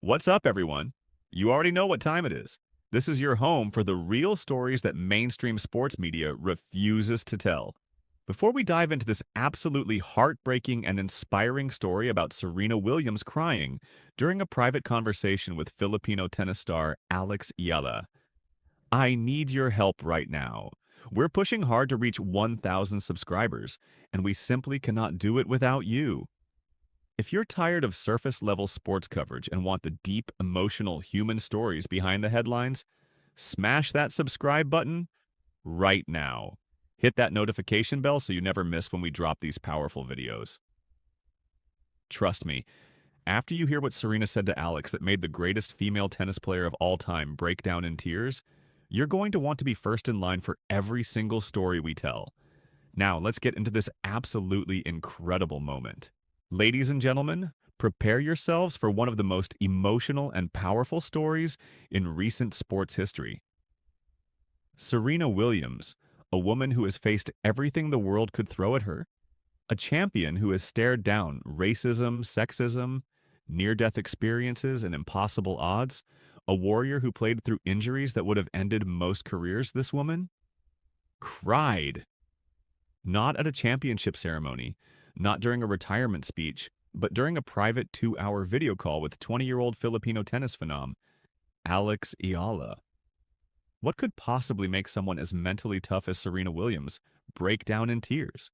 What's up, everyone? You already know what time it is. This is your home for the real stories that mainstream sports media refuses to tell. Before we dive into this absolutely heartbreaking and inspiring story about Serena Williams crying during a private conversation with Filipino tennis star Alex Eala, I need your help right now. We're pushing hard to reach 1,000 subscribers, and we simply cannot do it without you. If you're tired of surface-level sports coverage and want the deep, emotional, human stories behind the headlines, smash that subscribe button right now. Hit that notification bell so you never miss when we drop these powerful videos. Trust me, after you hear what Serena said to Alex that made the greatest female tennis player of all time break down in tears, you're going to want to be first in line for every single story we tell. Now, let's get into this absolutely incredible moment. Ladies and gentlemen, prepare yourselves for one of the most emotional and powerful stories in recent sports history. Serena Williams, a woman who has faced everything the world could throw at her, a champion who has stared down racism, sexism, near-death experiences, and impossible odds, a warrior who played through injuries that would have ended most careers, this woman cried. Not at a championship ceremony, not during a retirement speech, but during a private 2-hour video call with 20-year-old Filipino tennis phenom, Alex Eala. What could possibly make someone as mentally tough as Serena Williams break down in tears?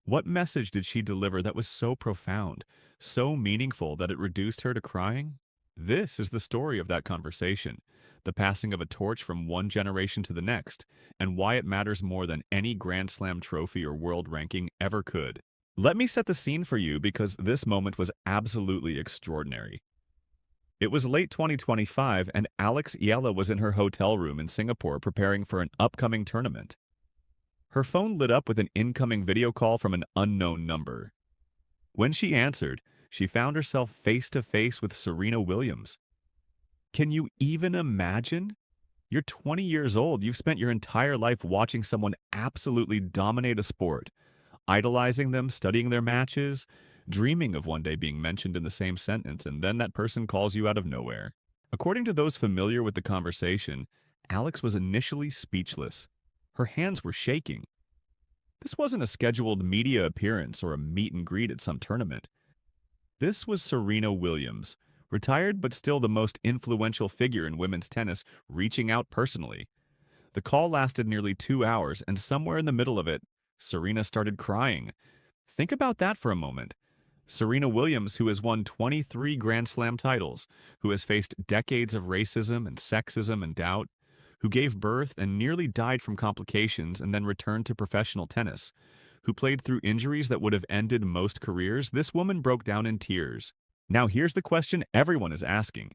What message did she deliver that was so profound, so meaningful that it reduced her to crying? This is the story of that conversation, the passing of a torch from one generation to the next, and why it matters more than any Grand Slam trophy or world ranking ever could. Let me set the scene for you because this moment was absolutely extraordinary. It was late 2025 and Alex Eala was in her hotel room in Singapore preparing for an upcoming tournament. Her phone lit up with an incoming video call from an unknown number. When she answered, she found herself face to face with Serena Williams. Can you even imagine? You're 20 years old. You've spent your entire life watching someone absolutely dominate a sport, idolizing them, studying their matches, dreaming of one day being mentioned in the same sentence, and then that person calls you out of nowhere. According to those familiar with the conversation, Alex was initially speechless. Her hands were shaking. This wasn't a scheduled media appearance or a meet and greet at some tournament. This was Serena Williams, retired but still the most influential figure in women's tennis, reaching out personally. The call lasted nearly 2 hours, and somewhere in the middle of it, Serena started crying. Think about that for a moment. Serena Williams, who has won 23 Grand Slam titles, who has faced decades of racism and sexism and doubt, who gave birth and nearly died from complications and then returned to professional tennis, who played through injuries that would have ended most careers, this woman broke down in tears. Now here's the question everyone is asking.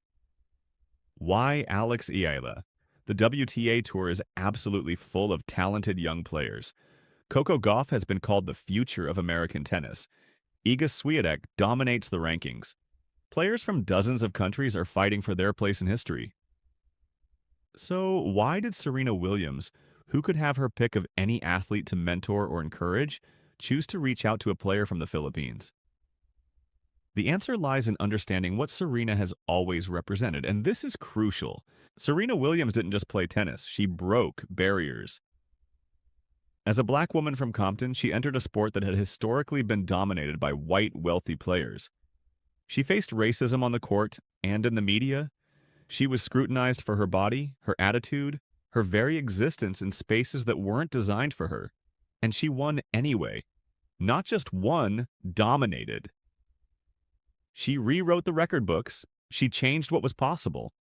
Why Alex Eala? The WTA Tour is absolutely full of talented young players. Coco Gauff has been called the future of American tennis. Iga Swiatek dominates the rankings. Players from dozens of countries are fighting for their place in history. So why did Serena Williams, who could have her pick of any athlete to mentor or encourage, choose to reach out to a player from the Philippines? The answer lies in understanding what Serena has always represented, and this is crucial. Serena Williams didn't just play tennis, she broke barriers. As a black woman from Compton, she entered a sport that had historically been dominated by white, wealthy players. She faced racism on the court and in the media. She was scrutinized for her body, her attitude, her very existence in spaces that weren't designed for her. And she won anyway. Not just won, dominated. She rewrote the record books. She changed what was possible.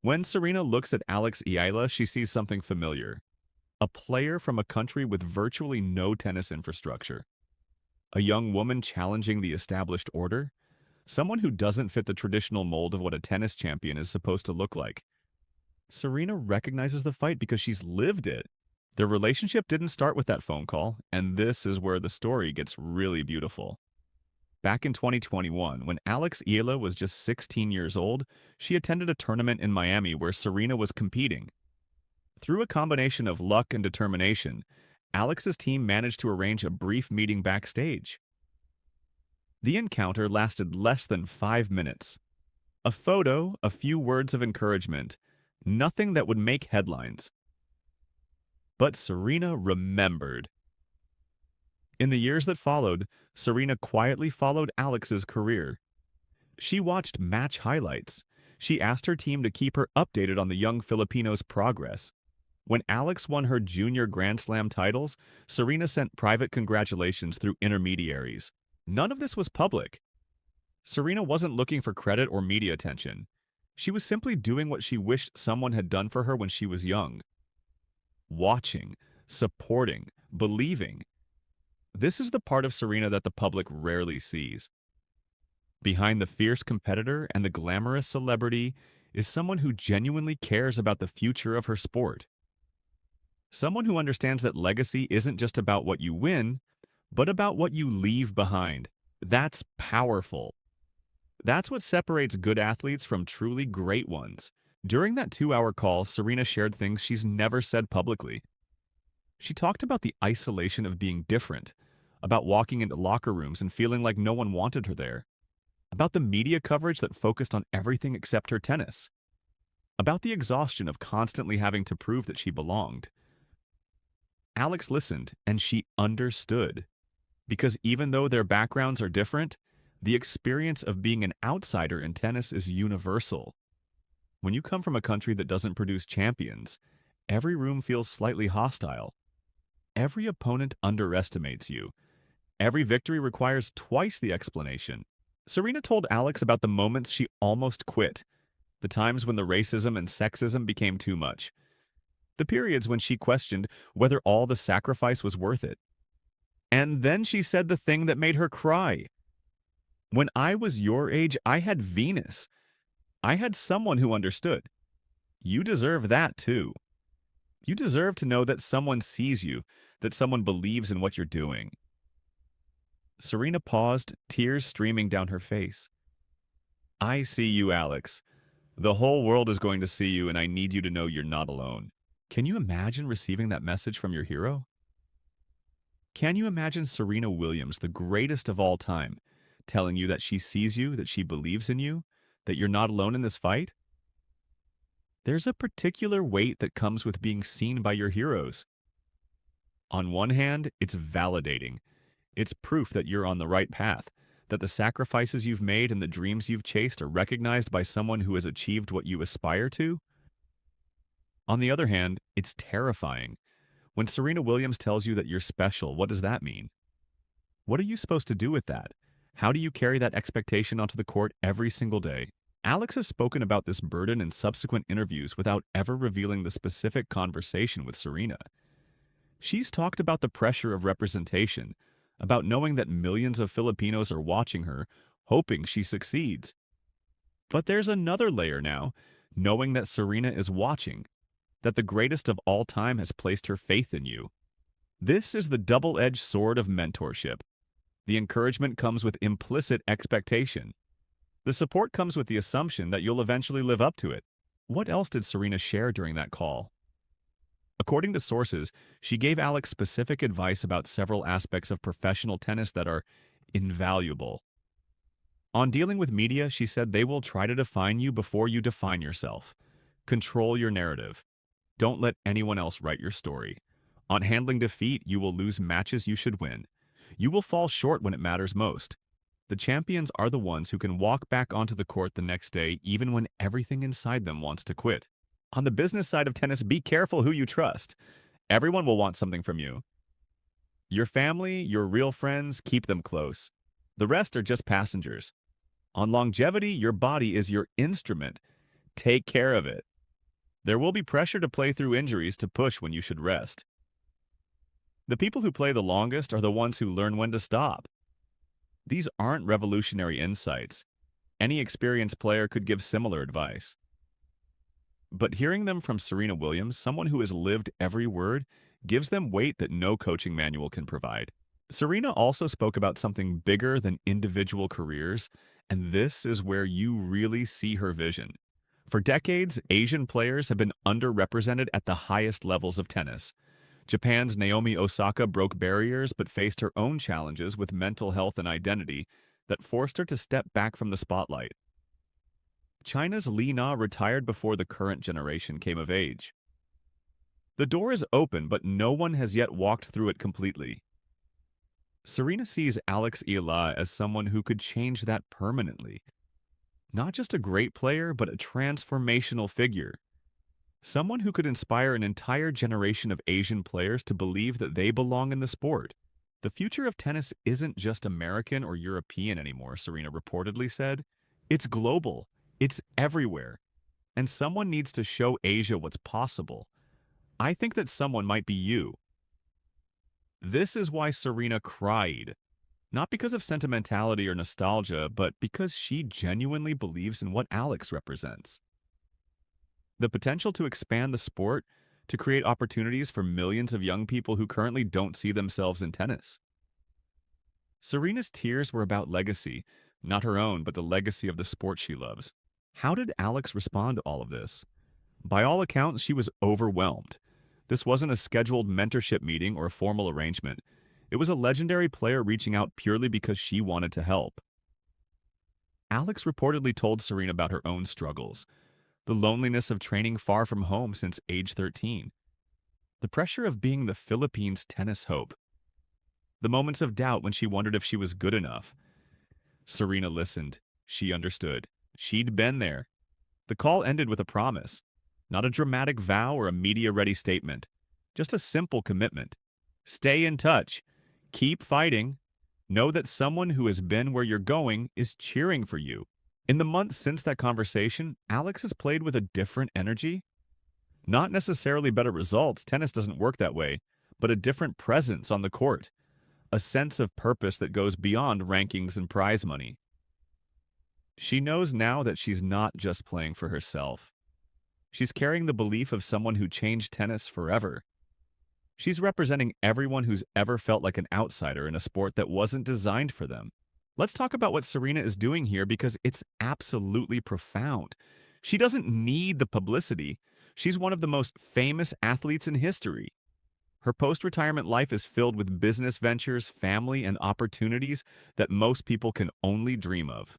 When Serena looks at Alex Eala, she sees something familiar. A player from a country with virtually no tennis infrastructure. A young woman challenging the established order. Someone who doesn't fit the traditional mold of what a tennis champion is supposed to look like. Serena recognizes the fight because she's lived it. Their relationship didn't start with that phone call, and this is where the story gets really beautiful. Back in 2021, when Alex Eala was just 16 years old, she attended a tournament in Miami where Serena was competing. Through a combination of luck and determination, Alex's team managed to arrange a brief meeting backstage. The encounter lasted less than 5 minutes. A photo, a few words of encouragement, nothing that would make headlines. But Serena remembered. In the years that followed, Serena quietly followed Alex's career. She watched match highlights. She asked her team to keep her updated on the young Filipino's progress. When Alex won her junior Grand Slam titles, Serena sent private congratulations through intermediaries. None of this was public. Serena wasn't looking for credit or media attention. She was simply doing what she wished someone had done for her when she was young. Watching, supporting, believing. This is the part of Serena that the public rarely sees. Behind the fierce competitor and the glamorous celebrity is someone who genuinely cares about the future of her sport. Someone who understands that legacy isn't just about what you win, but about what you leave behind. That's powerful. That's what separates good athletes from truly great ones. During that 2-hour call, Serena shared things she's never said publicly. She talked about the isolation of being different, about walking into locker rooms and feeling like no one wanted her there, about the media coverage that focused on everything except her tennis, about the exhaustion of constantly having to prove that she belonged. Alex listened, and she understood. Because even though their backgrounds are different, the experience of being an outsider in tennis is universal. When you come from a country that doesn't produce champions, every room feels slightly hostile. Every opponent underestimates you. Every victory requires twice the explanation. Serena told Alex about the moments she almost quit, the times when the racism and sexism became too much, the periods when she questioned whether all the sacrifice was worth it. And then she said the thing that made her cry. When I was your age, I had Venus. I had someone who understood. You deserve that too. You deserve to know that someone sees you, that someone believes in what you're doing. Serena paused, tears streaming down her face. I see you, Alex. The whole world is going to see you, and I need you to know you're not alone. Can you imagine receiving that message from your hero? Can you imagine Serena Williams, the greatest of all time, telling you that she sees you, that she believes in you, that you're not alone in this fight? There's a particular weight that comes with being seen by your heroes. On one hand, it's validating. It's proof that you're on the right path, that the sacrifices you've made and the dreams you've chased are recognized by someone who has achieved what you aspire to. On the other hand, it's terrifying. When Serena Williams tells you that you're special, what does that mean? What are you supposed to do with that? How do you carry that expectation onto the court every single day? Alex has spoken about this burden in subsequent interviews without ever revealing the specific conversation with Serena. She's talked about the pressure of representation, about knowing that millions of Filipinos are watching her, hoping she succeeds. But there's another layer now, knowing that Serena is watching, that the greatest of all time has placed her faith in you. This is the double-edged sword of mentorship. The encouragement comes with implicit expectation. The support comes with the assumption that you'll eventually live up to it. What else did Serena share during that call? According to sources, she gave Alex specific advice about several aspects of professional tennis that are invaluable. On dealing with media, she said they will try to define you before you define yourself. Control your narrative. Don't let anyone else write your story. On handling defeat, you will lose matches you should win. You will fall short when it matters most. The champions are the ones who can walk back onto the court the next day even when everything inside them wants to quit. On the business side of tennis, be careful who you trust. Everyone will want something from you. Your family, your real friends, keep them close. The rest are just passengers. On longevity, your body is your instrument. Take care of it. There will be pressure to play through injuries to push when you should rest. The people who play the longest are the ones who learn when to stop. These aren't revolutionary insights. Any experienced player could give similar advice. But hearing them from Serena Williams, someone who has lived every word, gives them weight that no coaching manual can provide. Serena also spoke about something bigger than individual careers, and this is where you really see her vision. For decades, Asian players have been underrepresented at the highest levels of tennis. Japan's Naomi Osaka broke barriers but faced her own challenges with mental health and identity that forced her to step back from the spotlight. China's Li Na retired before the current generation came of age. The door is open, but no one has yet walked through it completely. Serena sees Eala as someone who could change that permanently. Not just a great player, but a transformational figure. Someone who could inspire an entire generation of Asian players to believe that they belong in the sport. The future of tennis isn't just American or European anymore, Serena reportedly said. It's global. It's everywhere. And someone needs to show Asia what's possible. I think that someone might be you. This is why Serena cried. Not because of sentimentality or nostalgia, but because she genuinely believes in what Alex represents. The potential to expand the sport, to create opportunities for millions of young people who currently don't see themselves in tennis. Serena's tears were about legacy, not her own, but the legacy of the sport she loves. How did Alex respond to all of this? By all accounts, she was overwhelmed. This wasn't a scheduled mentorship meeting or a formal arrangement. It was a legendary player reaching out purely because she wanted to help. Alex reportedly told Serena about her own struggles, the loneliness of training far from home since age 13, the pressure of being the Philippines' tennis hope, the moments of doubt when she wondered if she was good enough. Serena listened. She understood. She'd been there. The call ended with a promise, not a dramatic vow or a media-ready statement, just a simple commitment. Stay in touch. Keep fighting. Know that someone who has been where you're going is cheering for you. In the months since that conversation, Alex has played with a different energy. Not necessarily better results, tennis doesn't work that way, but a different presence on the court. A sense of purpose that goes beyond rankings and prize money. She knows now that she's not just playing for herself. She's carrying the belief of someone who changed tennis forever. She's representing everyone who's ever felt like an outsider in a sport that wasn't designed for them. Let's talk about what Serena is doing here because it's absolutely profound. She doesn't need the publicity. She's one of the most famous athletes in history. Her post-retirement life is filled with business ventures, family, and opportunities that most people can only dream of.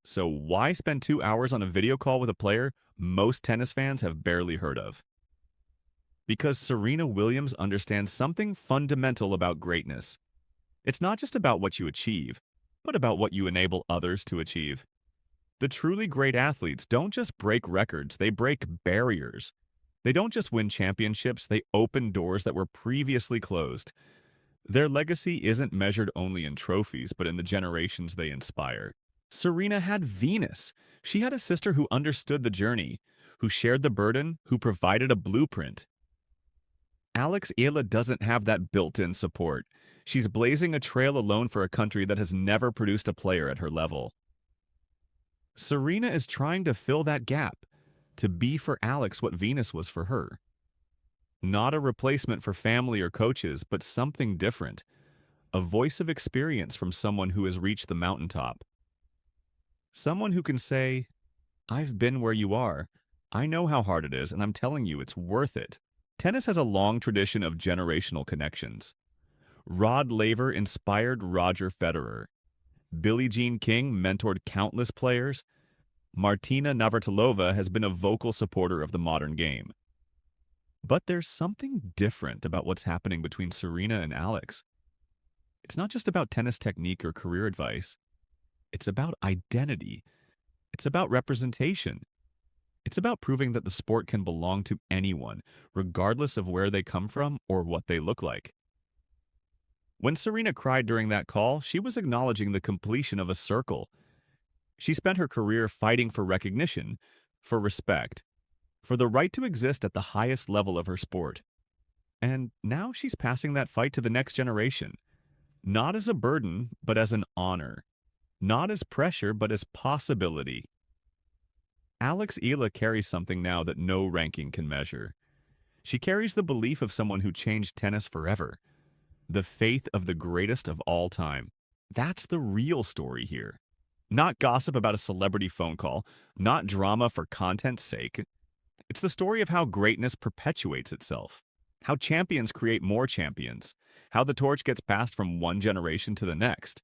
So why spend 2 hours on a video call with a player most tennis fans have barely heard of? Because Serena Williams understands something fundamental about greatness. It's not just about what you achieve, but about what you enable others to achieve. The truly great athletes don't just break records, they break barriers. They don't just win championships, they open doors that were previously closed. Their legacy isn't measured only in trophies, but in the generations they inspire. Serena had Venus. She had a sister who understood the journey, who shared the burden, who provided a blueprint. Eala doesn't have that built-in support. She's blazing a trail alone for a country that has never produced a player at her level. Serena is trying to fill that gap, to be for Alex what Venus was for her. Not a replacement for family or coaches, but something different. A voice of experience from someone who has reached the mountaintop. Someone who can say, I've been where you are. I know how hard it is, and I'm telling you it's worth it. Tennis has a long tradition of generational connections. Rod Laver inspired Roger Federer. Billie Jean King mentored countless players. Martina Navratilova has been a vocal supporter of the modern game. But there's something different about what's happening between Serena and Alex. It's not just about tennis technique or career advice. It's about identity. It's about representation. It's about proving that the sport can belong to anyone, regardless of where they come from or what they look like. When Serena cried during that call, she was acknowledging the completion of a circle. She spent her career fighting for recognition, for respect, for the right to exist at the highest level of her sport. And now she's passing that fight to the next generation, not as a burden, but as an honor. Not as pressure, but as possibility. Eala carries something now that no ranking can measure. She carries the belief of someone who changed tennis forever. The faith of the greatest of all time. That's the real story here. Not gossip about a celebrity phone call, not drama for content's sake. It's the story of how greatness perpetuates itself, how champions create more champions, how the torch gets passed from one generation to the next.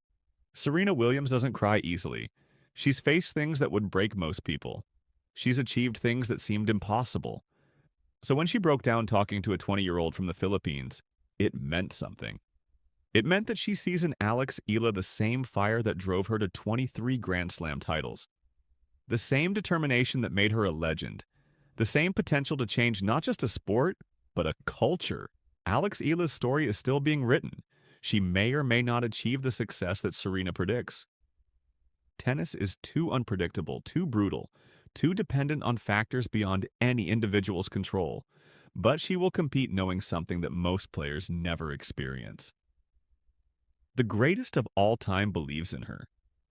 Serena Williams doesn't cry easily. She's faced things that would break most people. She's achieved things that seemed impossible. So when she broke down talking to a 20-year-old from the Philippines, it meant something. It meant that she sees in Eala the same fire that drove her to 23 Grand Slam titles, the same determination that made her a legend, the same potential to change not just a sport, but a culture. Eala's story is still being written. She may or may not achieve the success that Serena predicts. Tennis is too unpredictable, too brutal, too dependent on factors beyond any individual's control. But she will compete knowing something that most players never experience. The greatest of all time believes in her.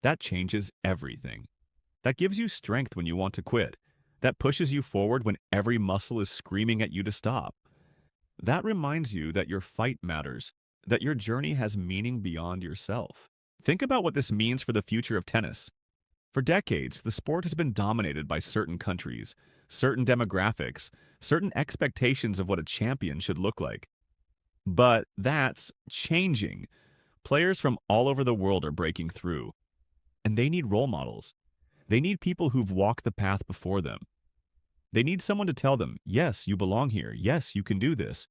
That changes everything. That gives you strength when you want to quit. That pushes you forward when every muscle is screaming at you to stop. That reminds you that your fight matters, that your journey has meaning beyond yourself. Think about what this means for the future of tennis. For decades, the sport has been dominated by certain countries, certain demographics, certain expectations of what a champion should look like. But that's changing. Players from all over the world are breaking through, and they need role models. They need people who've walked the path before them. They need someone to tell them, yes, you belong here. Yes, you can do this.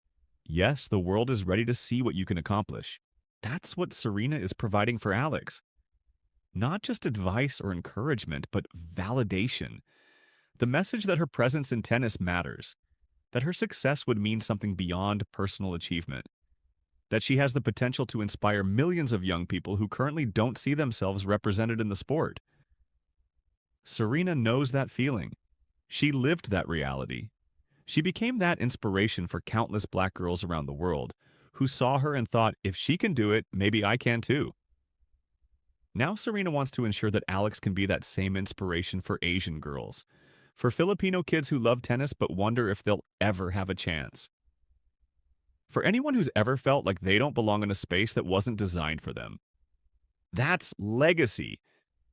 Yes, the world is ready to see what you can accomplish. That's what Serena is providing for Alex. Not just advice or encouragement, but validation. The message that her presence in tennis matters, that her success would mean something beyond personal achievement, that she has the potential to inspire millions of young people who currently don't see themselves represented in the sport. Serena knows that feeling. She lived that reality. She became that inspiration for countless black girls around the world who saw her and thought, if she can do it, maybe I can too. Now Serena wants to ensure that Alex can be that same inspiration for Asian girls, for Filipino kids who love tennis but wonder if they'll ever have a chance. For anyone who's ever felt like they don't belong in a space that wasn't designed for them. That's legacy.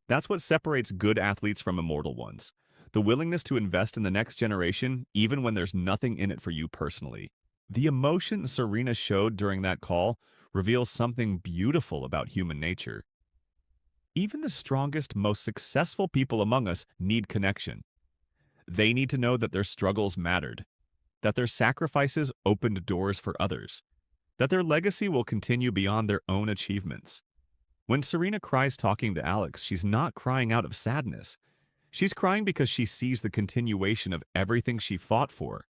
That's what separates good athletes from immortal ones. The willingness to invest in the next generation, even when there's nothing in it for you personally. The emotion Serena showed during that call reveals something beautiful about human nature. Even the strongest, most successful people among us need connection. They need to know that their struggles mattered, that their sacrifices opened doors for others, that their legacy will continue beyond their own achievements. When Serena cries talking to Alex, she's not crying out of sadness. She's crying because she sees the continuation of everything she fought for.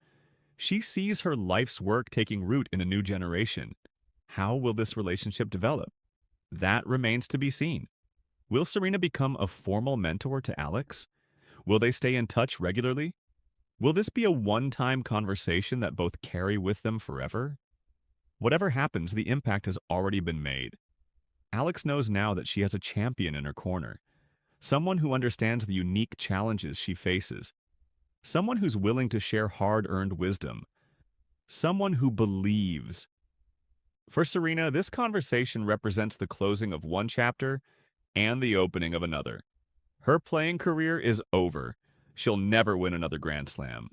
She sees her life's work taking root in a new generation. How will this relationship develop? That remains to be seen. Will Serena become a formal mentor to Alex? Will they stay in touch regularly? Will this be a one-time conversation that both carry with them forever? Whatever happens, the impact has already been made. Alex knows now that she has a champion in her corner. Someone who understands the unique challenges she faces. Someone who's willing to share hard-earned wisdom. Someone who believes. For Serena, this conversation represents the closing of one chapter and the opening of another. Her playing career is over. She'll never win another Grand Slam.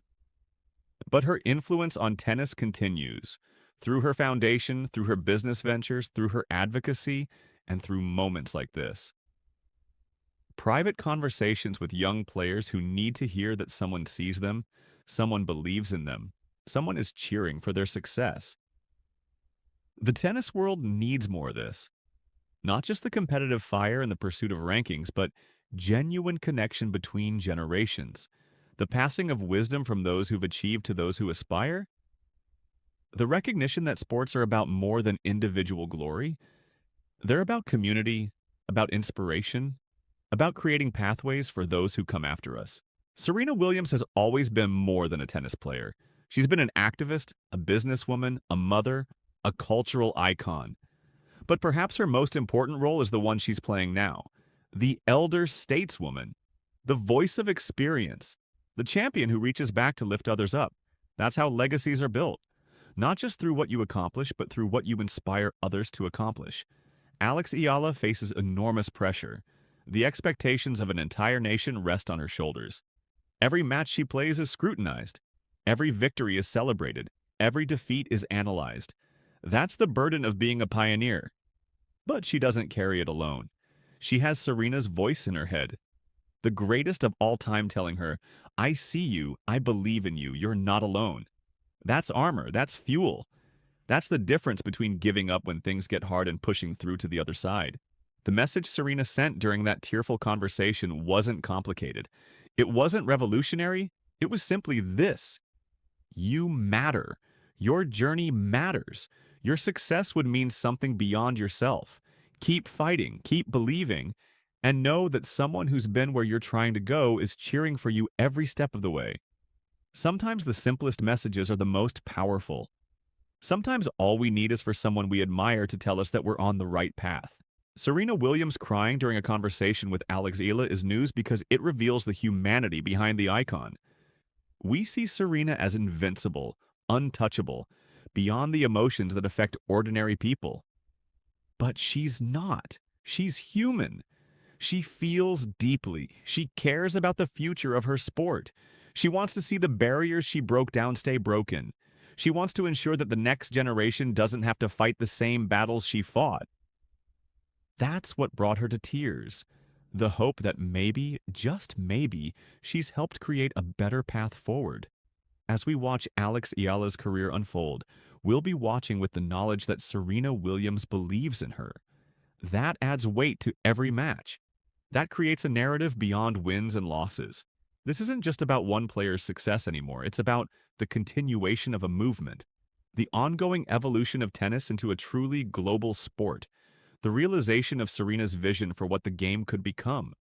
But her influence on tennis continues, through her foundation, through her business ventures, through her advocacy, and through moments like this. Private conversations with young players who need to hear that someone sees them, someone believes in them, someone is cheering for their success. The tennis world needs more of this. Not just the competitive fire and the pursuit of rankings, but genuine connection between generations. The passing of wisdom from those who've achieved to those who aspire. The recognition that sports are about more than individual glory. They're about community, about inspiration, about creating pathways for those who come after us. Serena Williams has always been more than a tennis player. She's been an activist, a businesswoman, a mother, a cultural icon. But perhaps her most important role is the one she's playing now. The elder stateswoman, the voice of experience, the champion who reaches back to lift others up. That's how legacies are built. Not just through what you accomplish, but through what you inspire others to accomplish. Eala faces enormous pressure. The expectations of an entire nation rest on her shoulders. Every match she plays is scrutinized. Every victory is celebrated. Every defeat is analyzed. That's the burden of being a pioneer. But she doesn't carry it alone. She has Serena's voice in her head. The greatest of all time telling her, I see you, I believe in you, you're not alone. That's armor, that's fuel. That's the difference between giving up when things get hard and pushing through to the other side. The message Serena sent during that tearful conversation wasn't complicated. It wasn't revolutionary. It was simply this: you matter. Your journey matters. Your success would mean something beyond yourself. Keep fighting, keep believing, and know that someone who's been where you're trying to go is cheering for you every step of the way. Sometimes the simplest messages are the most powerful. Sometimes all we need is for someone we admire to tell us that we're on the right path. Serena Williams crying during a conversation with Eala is news because it reveals the humanity behind the icon. We see Serena as invincible, untouchable, beyond the emotions that affect ordinary people. But she's not. She's human. She feels deeply. She cares about the future of her sport. She wants to see the barriers she broke down stay broken. She wants to ensure that the next generation doesn't have to fight the same battles she fought. That's what brought her to tears. The hope that maybe, just maybe, she's helped create a better path forward. As we watch Eala's career unfold, we'll be watching with the knowledge that Serena Williams believes in her. That adds weight to every match. That creates a narrative beyond wins and losses. This isn't just about one player's success anymore. It's about the continuation of a movement, the ongoing evolution of tennis into a truly global sport, the realization of Serena's vision for what the game could become.